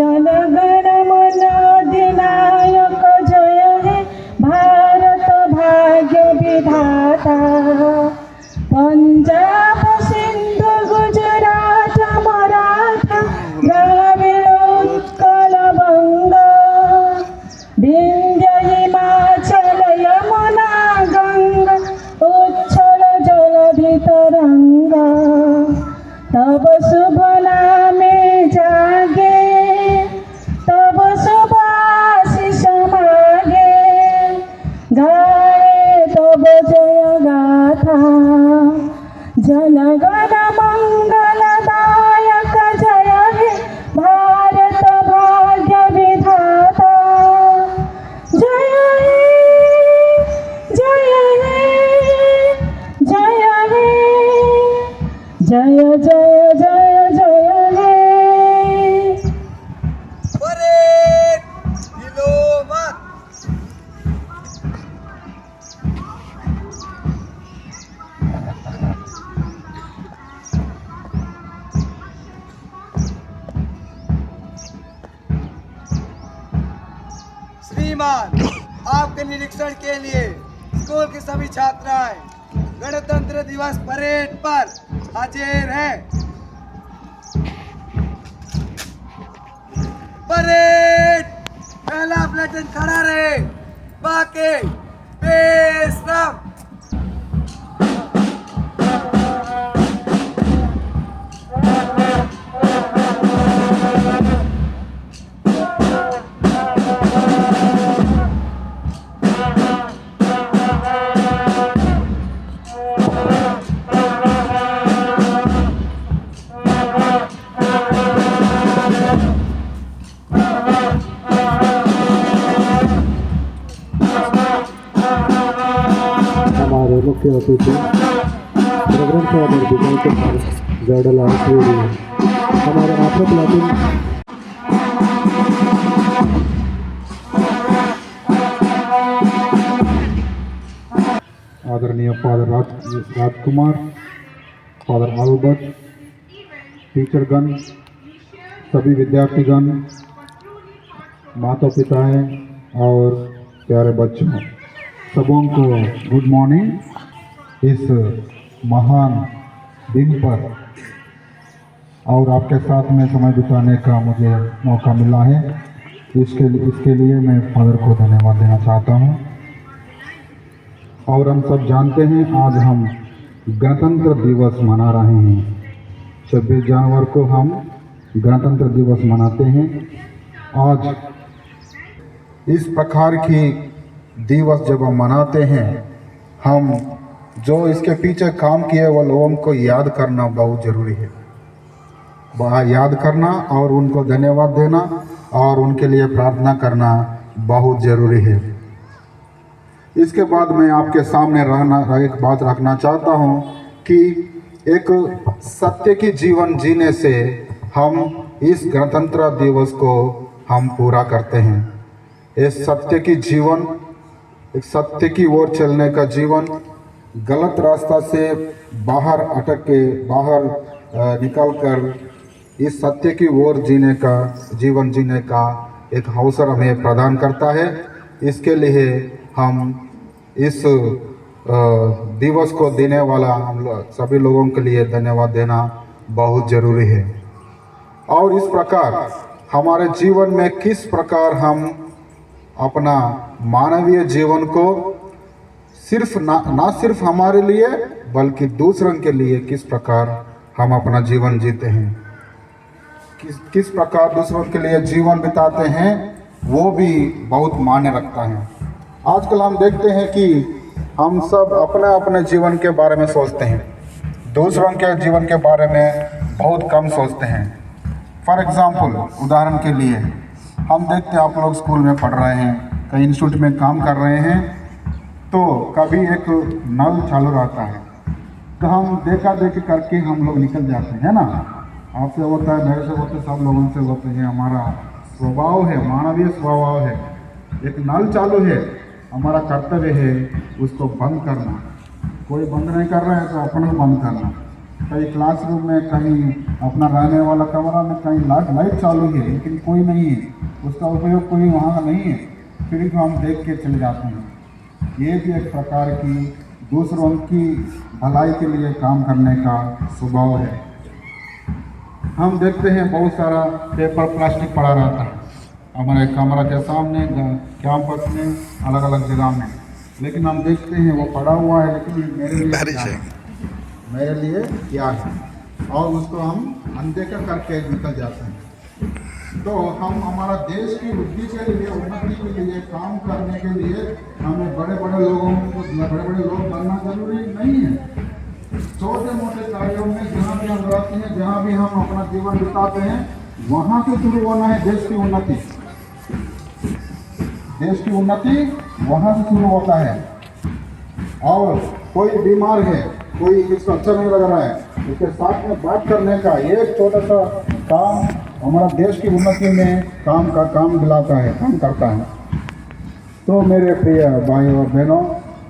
जनगण मन अधिनायक जय हे भारत भाग्य विधाता। पंजाब सिंधु गुजरात मराठा द्राविड़ उत्कल बंग विंध्य हिमाचल यमुना गंगा उच्छल जलधि तरंगा। तब शुभ नामे जागे तब शुभ आशीष मागे गाए तब जय गाथा। जनगण मंगलदायक जय हे भारत भाग्य विधाता। जय हे जय हे जय हे जय जय जय जय हे। परेड विलोमन। श्रीमान, आपके निरीक्षण के लिए स्कूल की सभी छात्राएं गणतंत्र दिवस परेड पर हाजिर हैं। परेड पहला प्लेटन खड़ा रहे, बाकी बेशरम। हमारे मुख्य अतिथि प्रोग्राम के जडल हमारे आफत लातिन आदरणीय फादर राजकुमार, फादर अल्बर्ट, टीचरगण, सभी विद्यार्थीगण, माता पिताएं और प्यारे बच्चों, सबों को गुड मॉर्निंग। इस महान दिन पर और आपके साथ में समय बिताने का मुझे मौका मिला है, इसके लिए मैं फादर को धन्यवाद देना चाहता हूं। और हम सब जानते हैं आज हम गणतंत्र दिवस मना रहे हैं। 26 जनवरी को हम गणतंत्र दिवस मनाते हैं। आज इस प्रकार की दिवस जब हम मनाते हैं, हम जो इसके पीछे काम किए वो लोगों को याद करना बहुत ज़रूरी है। याद करना और उनको धन्यवाद देना और उनके लिए प्रार्थना करना बहुत ज़रूरी है। इसके बाद मैं आपके सामने एक बात रखना चाहता हूँ कि एक सत्य की जीवन जीने से हम इस गणतंत्र दिवस को हम पूरा करते हैं। इस सत्य की जीवन, एक सत्य की ओर चलने का जीवन, गलत रास्ता से बाहर अटक के बाहर निकल कर इस सत्य की ओर जीवन जीने का एक अवसर हमें प्रदान करता है। इसके लिए हम इस दिवस को देने वाला हम सभी लोगों के लिए धन्यवाद देना बहुत ज़रूरी है। और इस प्रकार हमारे जीवन में किस प्रकार हम अपना मानवीय जीवन को सिर्फ ना सिर्फ हमारे लिए बल्कि दूसरों के लिए किस प्रकार हम अपना जीवन जीते हैं, किस प्रकार दूसरों के लिए जीवन बिताते हैं, वो भी बहुत मायने रखता है। आजकल हम देखते हैं कि हम सब अपने अपने जीवन के बारे में सोचते हैं, दूसरों के जीवन के बारे में बहुत कम सोचते हैं। फॉर एग्ज़ाम्पल, उदाहरण के लिए हम देखते हैं आप लोग स्कूल में पढ़ रहे हैं, कहीं इंस्टीट्यूट में काम कर रहे हैं, तो कभी एक नल चालू रहता है तो हम देखा देखी करके हम लोग निकल जाते हैं ना। आपसे होता है, मेरे से होता है, सब लोगों से होते हैं। हमारा स्वभाव है, मानवीय स्वभाव है। एक नल चालू है, हमारा कर्तव्य है उसको बंद करना। कोई बंद नहीं कर रहा है तो अपना बंद करना। कहीं क्लासरूम में, कहीं अपना रहने वाला कमरा में, कहीं लाइट चालू है लेकिन कोई नहीं है, उसका उपयोग कोई वहाँ का नहीं है, फिर भी हम देख के चले जाते हैं। ये भी एक प्रकार की दूसरों की भलाई के लिए काम करने का स्वभाव है। हम देखते हैं बहुत सारा पेपर प्लास्टिक पड़ा रहता है हमारे कमरा के सामने, कैंपस में, अलग अलग जगह में, लेकिन हम देखते हैं वो पड़ा हुआ है, लेकिन मेरे लिए क्या है, और उसको हम अनदेखा करके निकल जाते हैं। तो हम हमारा देश की वृद्धि के लिए, उन्नति के लिए, काम करने के लिए हमें बड़े बड़े लोग बनना जरूरी नहीं है। छोटे मोटे कार्यों में जहाँ भी हम रहते हैं, जहाँ भी हम अपना जीवन बिताते हैं, वहाँ से शुरू होना है देश की उन्नति। देश की उन्नति वहाँ से शुरू होता है। और कोई बीमार है, कोई इसको अच्छा नहीं लग रहा है, उसके साथ में बात करने का एक छोटा सा काम हमारा देश की उन्नति में काम दिलाता है, काम करता है। तो मेरे प्रिय भाई और बहनों,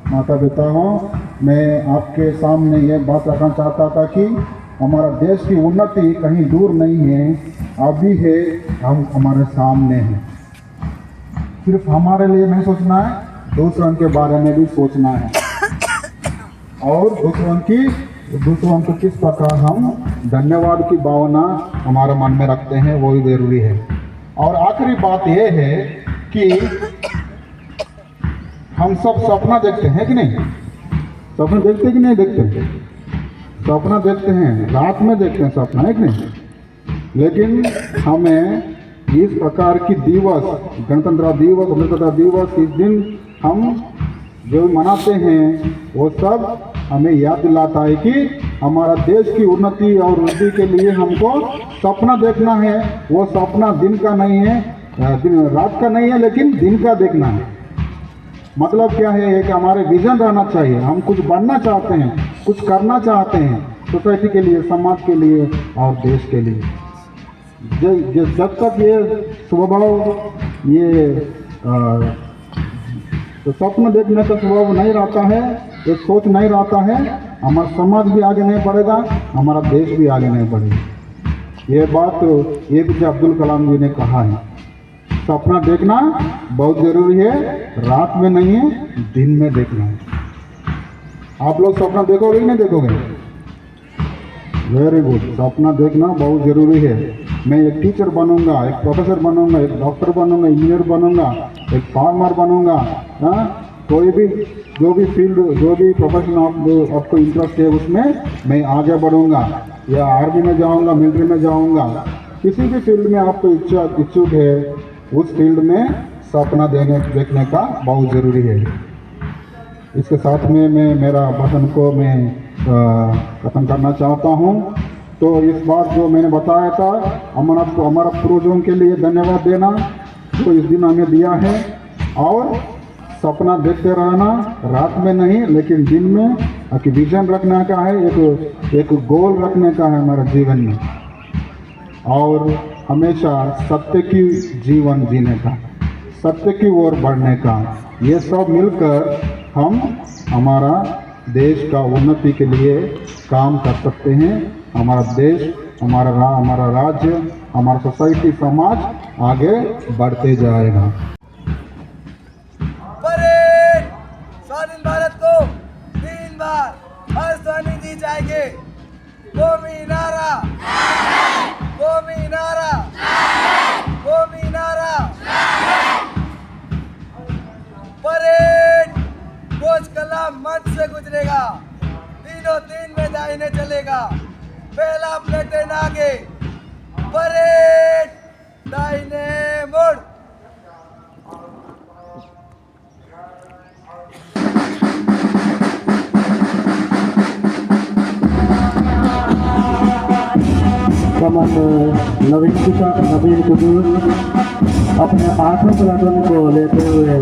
माता पिताओं, मैं आपके सामने ये बात रखना चाहता था कि हमारा देश की उन्नति कहीं दूर नहीं है, अभी है, हम हमारे सामने हैं। सिर्फ हमारे लिए नहीं सोचना है, दूसरों के बारे में भी सोचना है, और दूसरों को किस प्रकार हम धन्यवाद की भावना हमारे मन में रखते हैं, वो भी जरूरी है। और आखिरी बात यह है कि हम सब सपना देखते हैं कि नहीं? सपना देखते हैं कि नहीं देखते? सपना देखते हैं, रात में देखते हैं सपना, है कि नहीं? लेकिन हमें इस प्रकार की दिवस, गणतंत्र दिवस, स्वतंत्रता दिवस, इस दिन हम जो मनाते हैं वो सब हमें याद दिलाता है कि हमारा देश की उन्नति और वृद्धि के लिए हमको सपना देखना है। वो सपना दिन का नहीं है, रात का नहीं है, लेकिन दिन का देखना है। मतलब क्या है कि हमारे विजन रहना चाहिए, हम कुछ बनना चाहते हैं, कुछ करना चाहते हैं सोसाइटी के लिए, समाज के लिए और देश के लिए। जब तक ये स्वभाव, ये तो स्वप्न देखने का स्वभाव नहीं रहता है, एक सोच नहीं रहता है, हमारा समाज भी आगे नहीं बढ़ेगा, हमारा देश भी आगे नहीं बढ़ेगा। ये बात APJ अब्दुल कलाम जी ने कहा है, सपना देखना बहुत जरूरी है, रात में नहीं है, दिन में देखना है। आप लोग सपना देखोगे कि नहीं देखोगे? वेरी गुड, सपना देखना बहुत जरूरी है। मैं एक टीचर बनूंगा, एक प्रोफेसर बनूंगा, एक डॉक्टर बनूंगा, इंजीनियर बनूंगा, एक फार्मर बनूंगा, हाँ, कोई भी जो भी फील्ड, जो भी प्रोफेशन आपको इंटरेस्ट है उसमें मैं आगे बढ़ूंगा, या आर्मी में जाऊंगा, मिलिट्री में जाऊंगा, किसी भी फील्ड में आपको इच्छुक है, उस फील्ड में सपना देखने का बहुत ज़रूरी है। इसके साथ में मैं मेरा भाषण को मैं खत्म करना चाहता हूँ। तो इस बार जो मैंने बताया था, हमारा पूर्वजों के लिए धन्यवाद देना तो इस दिन हमें दिया है, और सपना देखते रहना, रात में नहीं लेकिन दिन में, एक विजन रखने का है, एक गोल रखने का है हमारे जीवन में, और हमेशा सत्य की जीवन जीने का, सत्य की ओर बढ़ने का। ये सब मिलकर हम हमारा देश का उन्नति के लिए काम कर सकते हैं। हमारा देश, हमारा राज्य, हमारा सोसाइटी, समाज आगे बढ़ते जाएगा। परेड स्वाधीन भारत को 3 बार ध्वनि दी जाएगी। कौमी नारा, कौमी नारा, कौमी नारा। परेड कोच कलाम मंच से गुजरेगा, तीनों 3 में दाहिने चलेगा, पहला प्लेटन आगे, परेड दाहिने मुड़। नवीन कुजूर अपने 8वें प्लाटून को लेते हुए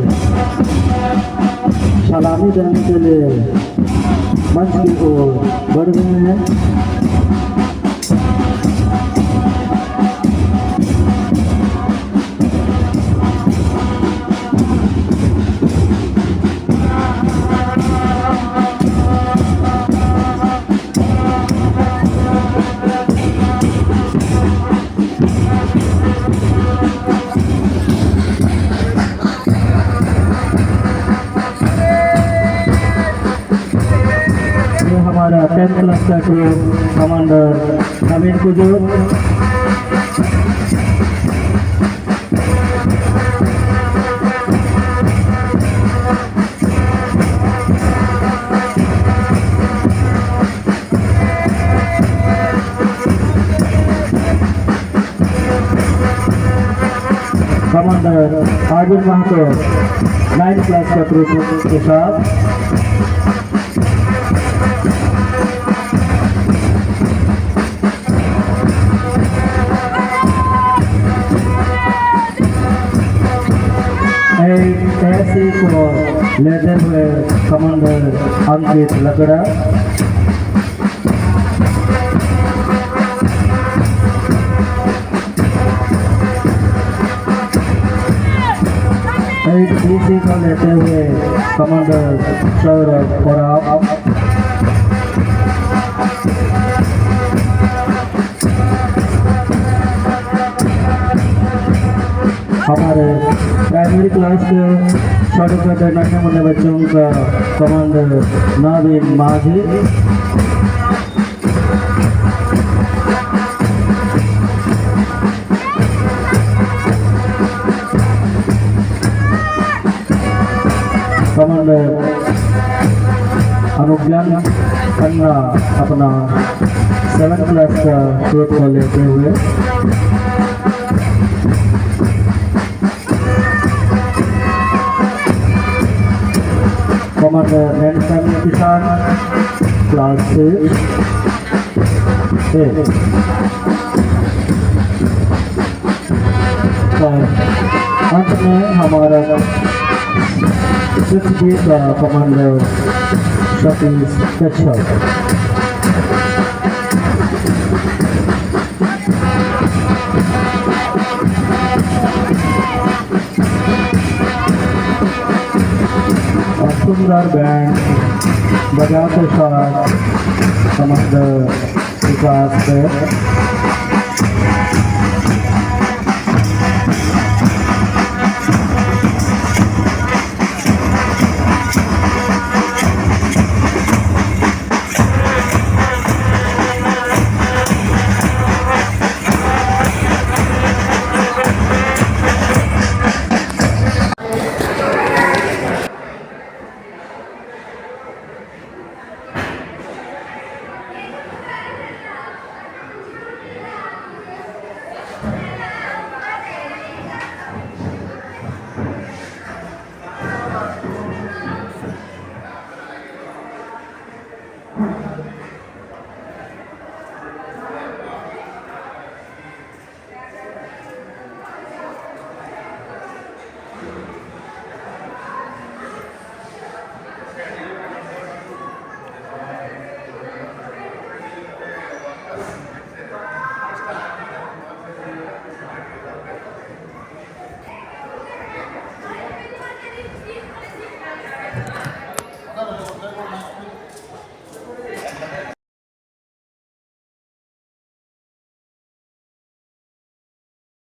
सलामी देने के लिए मंच की ओर बढ़ रहे हैं। 10th Cluster Group Commander Naveen Kujur. Commander Arjun Mahato 9th Cluster Group के साथ ऐसी को लेते हुए कमांडर अंकित लकड़ा एक डीसी को लेते हुए कमांडर सौरभ और हमारे प्राइमरी क्लास के छोटे छोटे नन्हे मुन्ने बच्चों का कमांडर नवीन माझी। कमांडर अनुज्ञान खन्ना अपना 7th क्लास का ग्रुप को लेते हुए कमांडर नैनसन किसान क्लास 6 और अंत में हमारा 6B का कमांडर सतीश कच्छप। सुंदर बैंड बजाते साथ कमांडर विकास